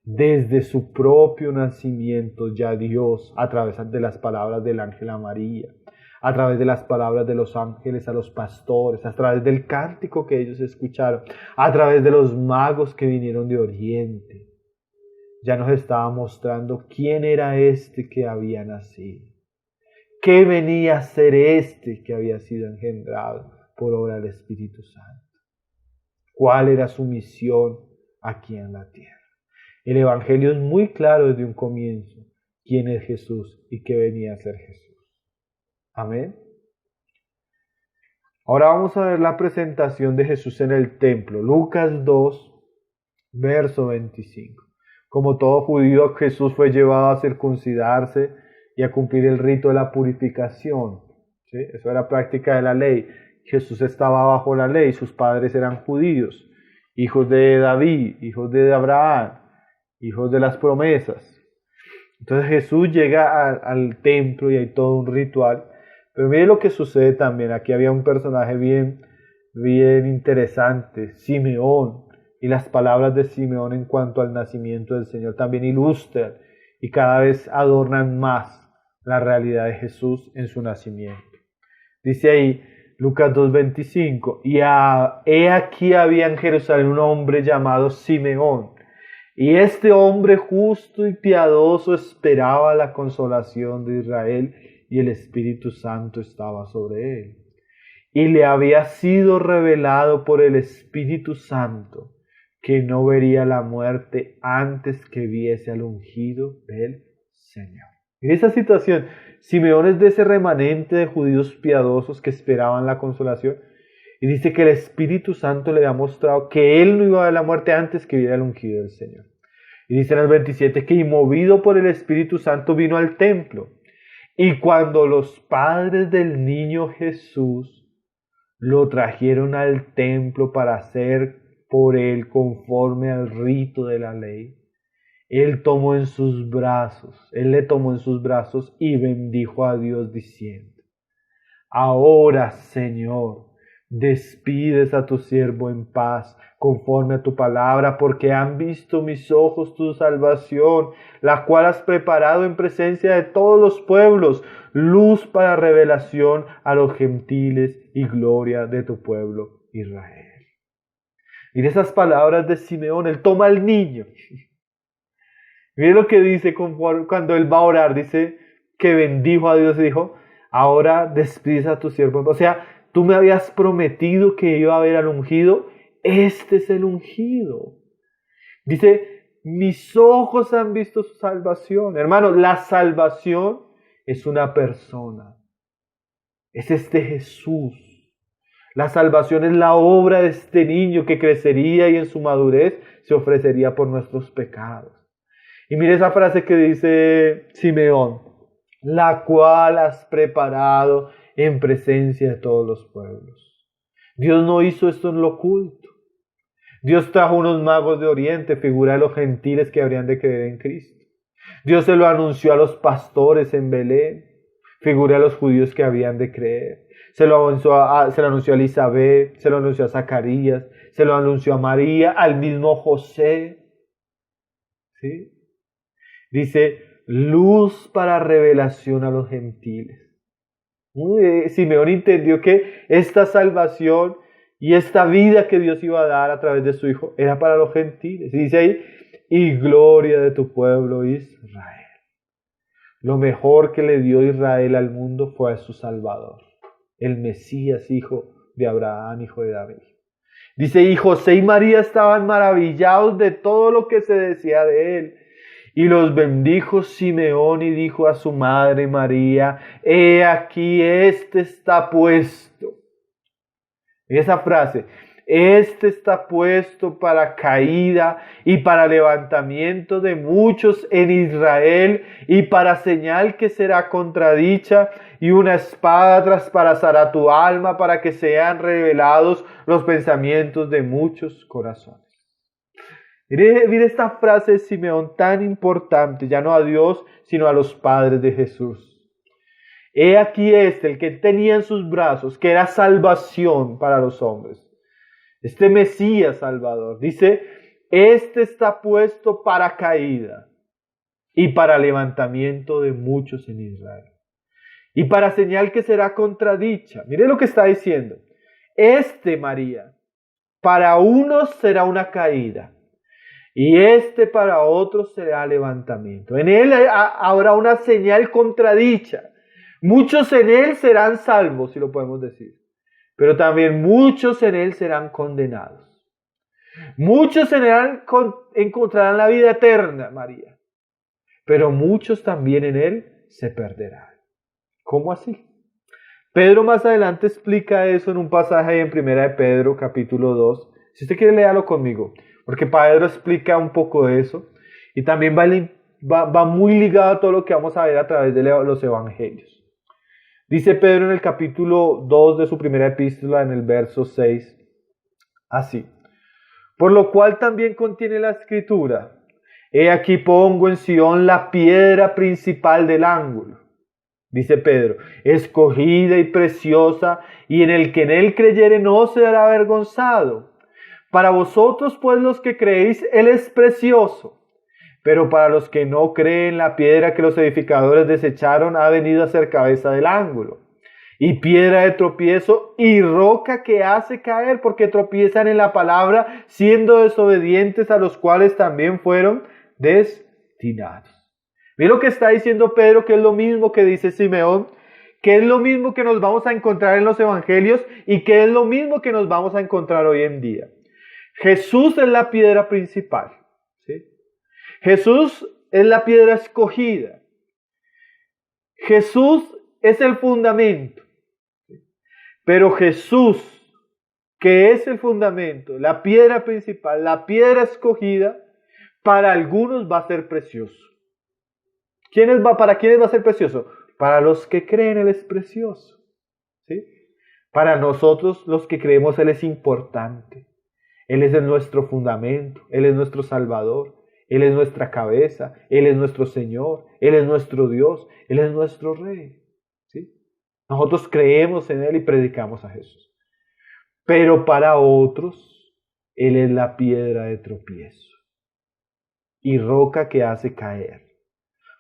Desde su propio nacimiento ya Dios, a través de las palabras del ángel a María, a través de las palabras de los ángeles a los pastores, a través del cántico que ellos escucharon, a través de los magos que vinieron de Oriente, ya nos estaba mostrando quién era este que había nacido, qué venía a ser este que había sido engendrado por obra del Espíritu Santo, cuál era su misión aquí en la tierra. El Evangelio es muy claro desde un comienzo quién es Jesús y qué venía a ser Jesús. Amén. Ahora vamos a ver la presentación de Jesús en el templo. Lucas 2, verso 25. Como todo judío, Jesús fue llevado a circuncidarse y a cumplir el rito de la purificación. ¿Sí? Eso era práctica de la ley. Jesús estaba bajo la ley, sus padres eran judíos, hijos de David, hijos de Abraham, hijos de las promesas. Entonces Jesús llega al templo y hay todo un ritual. Pero mire lo que sucede también. Aquí había un personaje bien interesante, Simeón. Y las palabras de Simeón en cuanto al nacimiento del Señor también ilustran y cada vez adornan más la realidad de Jesús en su nacimiento. Dice ahí Lucas 2:25, y he aquí había en Jerusalén un hombre llamado Simeón. Y este hombre justo y piadoso esperaba la consolación de Israel, y el Espíritu Santo estaba sobre él. Y le había sido revelado por el Espíritu Santo que no vería la muerte antes que viese al ungido del Señor. En esa situación, Simeón es de ese remanente de judíos piadosos que esperaban la consolación. Y dice que el Espíritu Santo le ha mostrado que él no iba a ver la muerte antes que viera el ungido del Señor. Y dice en el 27 que movido por el Espíritu Santo vino al templo. Y cuando los padres del niño Jesús lo trajeron al templo para hacer por él conforme al rito de la ley, él le tomó en sus brazos y bendijo a Dios diciendo: Ahora, Señor, despides a tu siervo en paz, conforme a tu palabra, porque han visto mis ojos tu salvación, la cual has preparado en presencia de todos los pueblos, luz para revelación a los gentiles y gloria de tu pueblo Israel. Mire esas palabras de Simeón, él toma al niño. Mire lo que dice cuando él va a orar, dice que bendijo a Dios y dijo: ahora despides a tu siervo. O sea, tú me habías prometido que iba a ver al ungido. Este es el ungido. Dice: mis ojos han visto su salvación. Hermano, la salvación es una persona. Es este Jesús. La salvación es la obra de este niño que crecería y en su madurez se ofrecería por nuestros pecados. Y mire esa frase que dice Simeón: la cual has preparado en presencia de todos los pueblos. Dios no hizo esto en lo oculto. Dios trajo unos magos de Oriente, figura de los gentiles que habrían de creer en Cristo. Dios se lo anunció a los pastores en Belén, figura de los judíos que habían de creer. Se lo anunció a Elizabeth, se lo anunció a Zacarías, se lo anunció a María, al mismo José. ¿Sí? Dice: luz para revelación a los gentiles. Simeón entendió que esta salvación y esta vida que Dios iba a dar a través de su Hijo era para los gentiles. Y dice ahí: y gloria de tu pueblo Israel. Lo mejor que le dio Israel al mundo fue a su Salvador, el Mesías, hijo de Abraham, hijo de David. Dice: y José y María estaban maravillados de todo lo que se decía de él. Y los bendijo Simeón y dijo a su madre María: he aquí, este está puesto. Esa frase: este está puesto para caída y para levantamiento de muchos en Israel, y para señal que será contradicha, y una espada traspasará tu alma, para que sean revelados los pensamientos de muchos corazones. Mire esta frase de Simeón tan importante, ya no a Dios, sino a los padres de Jesús. He aquí el que tenía en sus brazos, que era salvación para los hombres. Este Mesías Salvador, dice: este está puesto para caída y para levantamiento de muchos en Israel. Y para señal que será contradicha. Mire lo que está diciendo. María, para unos será una caída, y para otros será levantamiento. En él habrá una señal contradicha. Muchos en él serán salvos, si lo podemos decir. Pero también muchos en él serán condenados. Muchos en él encontrarán la vida eterna, María. Pero muchos también en él se perderán. ¿Cómo así? Pedro más adelante explica eso en un pasaje en 1 de Pedro, capítulo 2. Si usted quiere, léalo conmigo, porque Pedro explica un poco de eso. Y también va muy ligado a todo lo que vamos a ver a través de los evangelios. Dice Pedro en el capítulo 2 de su primera epístola, en el verso 6, así: por lo cual también contiene la escritura: he aquí pongo en Sión la piedra principal del ángulo. Dice Pedro: escogida y preciosa, y en el que en él creyere no será avergonzado. Para vosotros, pues, los que creéis, él es precioso. Pero para los que no creen, la piedra que los edificadores desecharon ha venido a ser cabeza del ángulo, y piedra de tropiezo y roca que hace caer, porque tropiezan en la palabra, siendo desobedientes, a los cuales también fueron destinados. Mira lo que está diciendo Pedro, que es lo mismo que dice Simeón, que es lo mismo que nos vamos a encontrar en los evangelios y que es lo mismo que nos vamos a encontrar hoy en día. Jesús es la piedra principal, ¿sí? Jesús es la piedra escogida. Jesús es el fundamento, pero Jesús, que es el fundamento, la piedra principal, la piedra escogida, para algunos va a ser precioso. ¿Para quiénes va a ser precioso? Para los que creen Él es precioso. ¿Sí? Para nosotros, los que creemos, Él es importante. Él es nuestro fundamento, Él es nuestro Salvador, Él es nuestra cabeza, Él es nuestro Señor, Él es nuestro Dios, Él es nuestro Rey. ¿Sí? Nosotros creemos en Él y predicamos a Jesús. Pero para otros, Él es la piedra de tropiezo y roca que hace caer.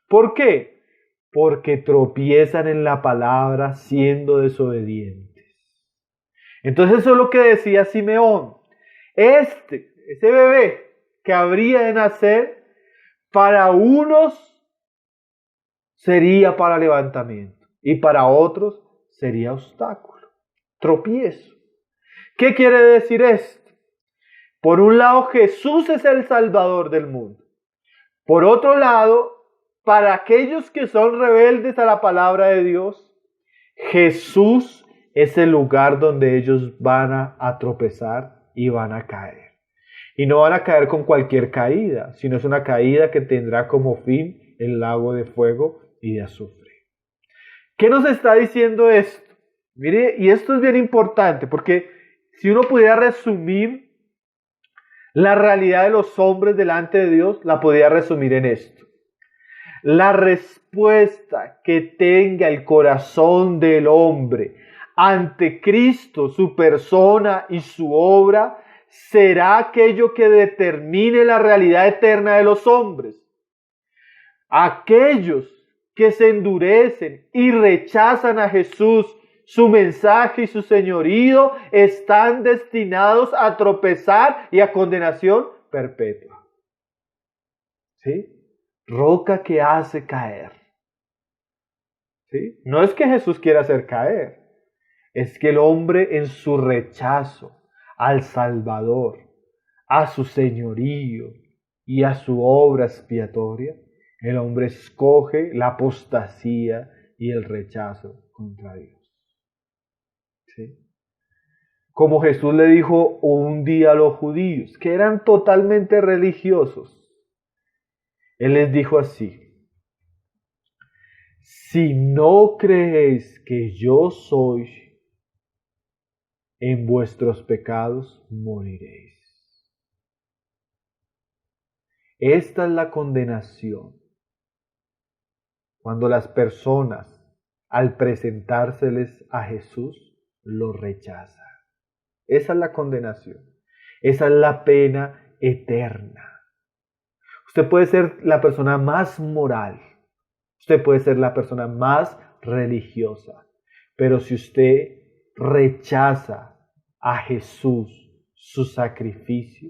¿Por qué? Porque tropiezan en la palabra siendo desobedientes. Entonces eso es lo que decía Simeón. Ese bebé que habría de nacer, para unos sería para levantamiento y para otros sería obstáculo, tropiezo. ¿Qué quiere decir esto? Por un lado, Jesús es el Salvador del mundo. Por otro lado, para aquellos que son rebeldes a la palabra de Dios, Jesús es el lugar donde ellos van a tropezar y van a caer. Y no van a caer con cualquier caída, sino es una caída que tendrá como fin el lago de fuego y de azufre. ¿Qué nos está diciendo esto? Mire, y esto es bien importante, porque si uno pudiera resumir la realidad de los hombres delante de Dios, la podría resumir en esto. La respuesta que tenga el corazón del hombre ante Cristo, su persona y su obra, será aquello que determine la realidad eterna de los hombres. Aquellos que se endurecen y rechazan a Jesús, su mensaje y su señorío, están destinados a tropezar y a condenación perpetua. ¿Sí? Roca que hace caer. ¿Sí? No es que Jesús quiera hacer caer, es que el hombre en su rechazo al Salvador, a su señorío y a su obra expiatoria, el hombre escoge la apostasía y el rechazo contra Dios. ¿Sí? Como Jesús le dijo un día a los judíos, que eran totalmente religiosos, Él les dijo así: si no creéis que yo soy, en vuestros pecados moriréis. Esta es la condenación. Cuando las personas, al presentárseles a Jesús, lo rechazan. Esa es la condenación. Esa es la pena eterna. Usted puede ser la persona más moral. Usted puede ser la persona más religiosa. Pero si usted rechaza a Jesús, su sacrificio,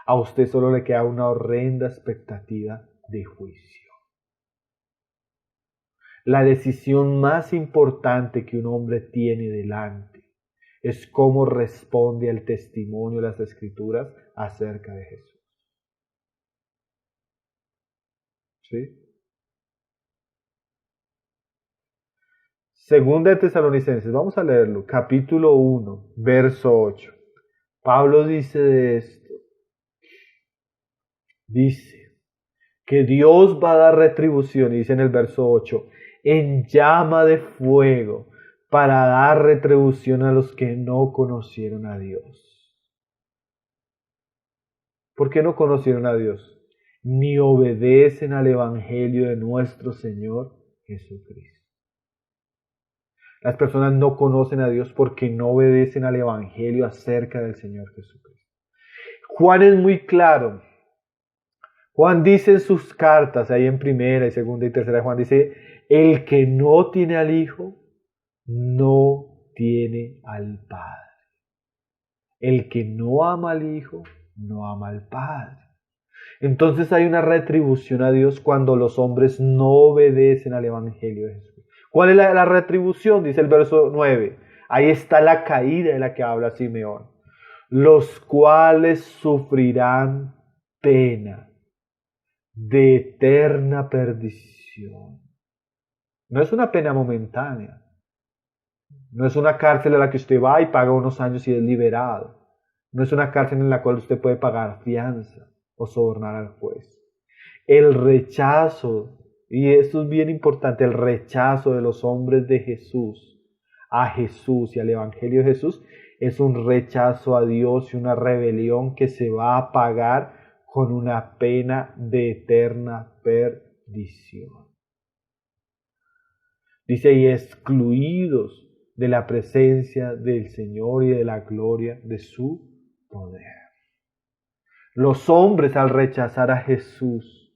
a usted solo le queda una horrenda expectativa de juicio. La decisión más importante que un hombre tiene delante es cómo responde al testimonio de las Escrituras acerca de Jesús. ¿Sí? Segunda de Tesalonicenses, vamos a leerlo, capítulo 1, verso 8. Pablo dice de esto, dice que Dios va a dar retribución, y dice en el verso 8, en llama de fuego, para dar retribución a los que no conocieron a Dios. ¿Por qué no conocieron a Dios? Ni obedecen al evangelio de nuestro Señor Jesucristo. Las personas no conocen a Dios porque no obedecen al evangelio acerca del Señor Jesucristo. Juan es muy claro. Juan dice en sus cartas, ahí en primera y segunda y tercera, Juan dice, el que no tiene al Hijo, no tiene al Padre. El que no ama al Hijo, no ama al Padre. Entonces hay una retribución a Dios cuando los hombres no obedecen al evangelio de Jesús. ¿Cuál es la retribución? Dice el verso 9. Ahí está la caída de la que habla Simeón. Los cuales sufrirán pena de eterna perdición. No es una pena momentánea. No es una cárcel a la que usted va y paga unos años y es liberado. No es una cárcel en la cual usted puede pagar fianza o sobornar al juez. El rechazo, y esto es bien importante, el rechazo de los hombres de Jesús a Jesús y al Evangelio de Jesús es un rechazo a Dios y una rebelión que se va a pagar con una pena de eterna perdición. Dice, y excluidos de la presencia del Señor y de la gloria de su poder. Los hombres, al rechazar a Jesús,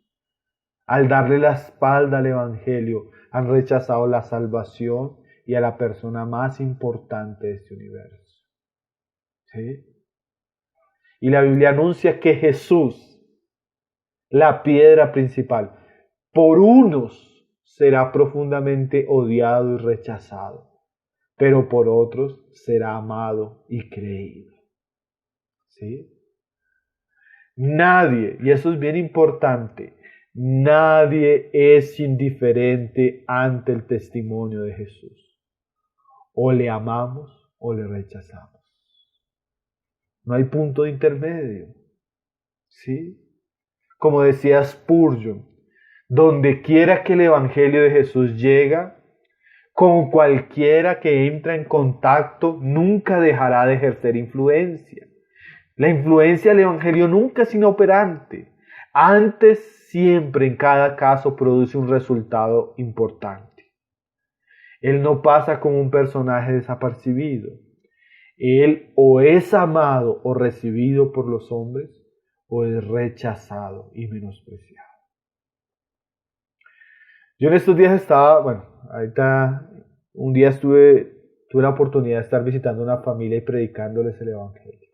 al darle la espalda al Evangelio, han rechazado la salvación y a la persona más importante de este universo. ¿Sí? Y la Biblia anuncia que Jesús, la piedra principal, por unos será profundamente odiado y rechazado, pero por otros será amado y creído. ¿Sí? Nadie, y eso es bien importante, nadie es indiferente ante el testimonio de Jesús. O le amamos o le rechazamos. No hay punto de intermedio. ¿Sí? Como decía Spurgeon, donde quiera que el Evangelio de Jesús llega, con cualquiera que entra en contacto, nunca dejará de ejercer influencia. La influencia del Evangelio nunca es inoperante. Antes, siempre, en cada caso, produce un resultado importante. Él no pasa como un personaje desapercibido. Él o es amado o recibido por los hombres, o es rechazado y menospreciado. Yo en estos días ahorita un día tuve la oportunidad de estar visitando una familia y predicándoles el Evangelio.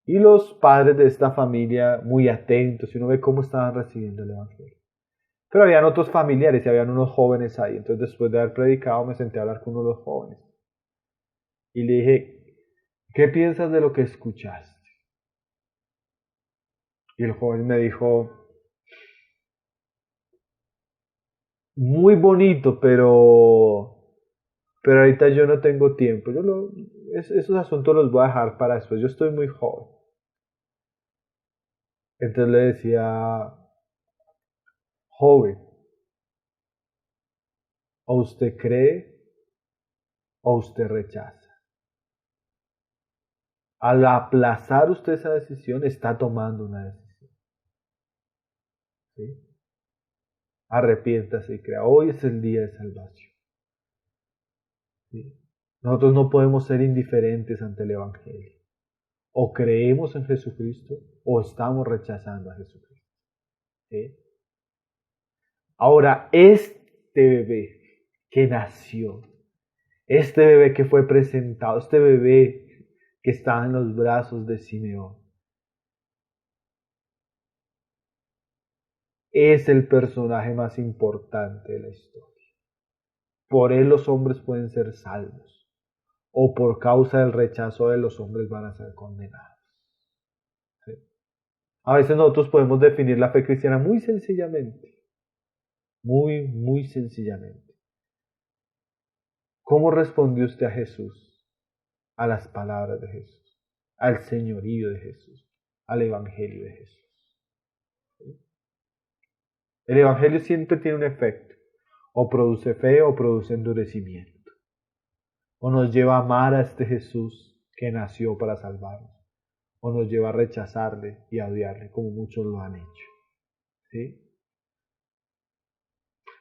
Y los padres de esta familia muy atentos, y uno ve cómo estaban recibiendo el Evangelio. Pero habían otros familiares y habían unos jóvenes ahí. Entonces después de haber predicado me senté a hablar con uno de los jóvenes. Y le dije, ¿qué piensas de lo que escuchaste? Y el joven me dijo, muy bonito, pero ahorita yo no tengo tiempo. Esos asuntos los voy a dejar para después. Yo estoy muy joven. Entonces le decía, joven, o usted cree o usted rechaza. Al aplazar usted esa decisión, está tomando una decisión. ¿Sí? Arrepiéntase y crea. Hoy es el día de salvación. ¿Sí? Nosotros no podemos ser indiferentes ante el Evangelio. O creemos en Jesucristo o estamos rechazando a Jesucristo. ¿Sí? Ahora, este bebé que nació, este bebé que fue presentado, este bebé que está en los brazos de Simeón, es el personaje más importante de la historia. Por él los hombres pueden ser salvos, o por causa del rechazo de los hombres van a ser condenados. ¿Sí? A veces nosotros podemos definir la fe cristiana muy sencillamente, muy sencillamente. ¿Cómo respondió usted a Jesús? A las palabras de Jesús, al señorío de Jesús, al evangelio de Jesús. ¿Sí? El evangelio siempre tiene un efecto, o produce fe o produce endurecimiento, o nos lleva a amar a este Jesús que nació para salvarnos, o nos lleva a rechazarle y a odiarle como muchos lo han hecho. ¿Sí?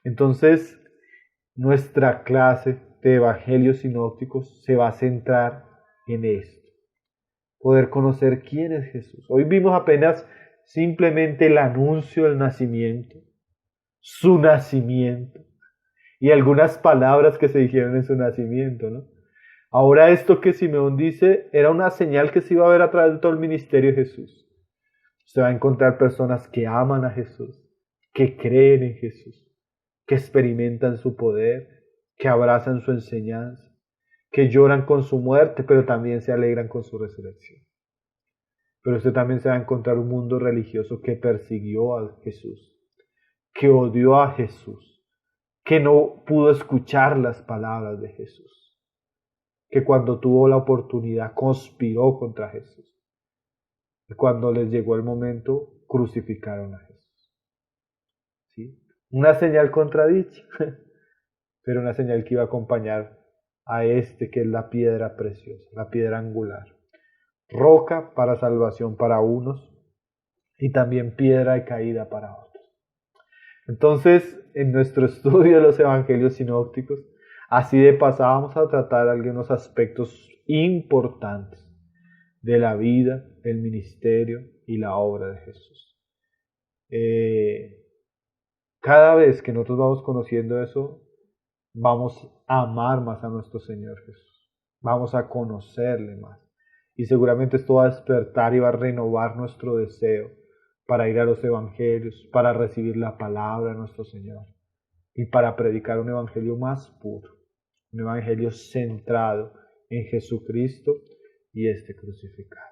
Entonces, nuestra clase de evangelios sinópticos se va a centrar en esto. Poder conocer quién es Jesús. Hoy vimos apenas simplemente el anuncio del nacimiento, su nacimiento y algunas palabras que se dijeron en su nacimiento, ¿no? Ahora esto que Simeón dice era una señal que se iba a ver a través de todo el ministerio de Jesús. Usted va a encontrar personas que aman a Jesús, que creen en Jesús, que experimentan su poder, que abrazan su enseñanza, que lloran con su muerte, pero también se alegran con su resurrección. Pero usted también se va a encontrar un mundo religioso que persiguió a Jesús, que odió a Jesús, que no pudo escuchar las palabras de Jesús, que cuando tuvo la oportunidad conspiró contra Jesús, y cuando les llegó el momento crucificaron a Jesús. ¿Sí? Una señal contradicha, pero una señal que iba a acompañar a este que es la piedra preciosa, la piedra angular, roca para salvación para unos y también piedra de caída para otros. Entonces, en nuestro estudio de los evangelios sinópticos, así de pasada vamos a tratar algunos aspectos importantes de la vida, el ministerio y la obra de Jesús. Cada vez que nosotros vamos conociendo eso, vamos a amar más a nuestro Señor Jesús. Vamos a conocerle más. Y seguramente esto va a despertar y va a renovar nuestro deseo para ir a los evangelios, para recibir la palabra de nuestro Señor y para predicar un evangelio más puro, un evangelio centrado en Jesucristo y este crucificado.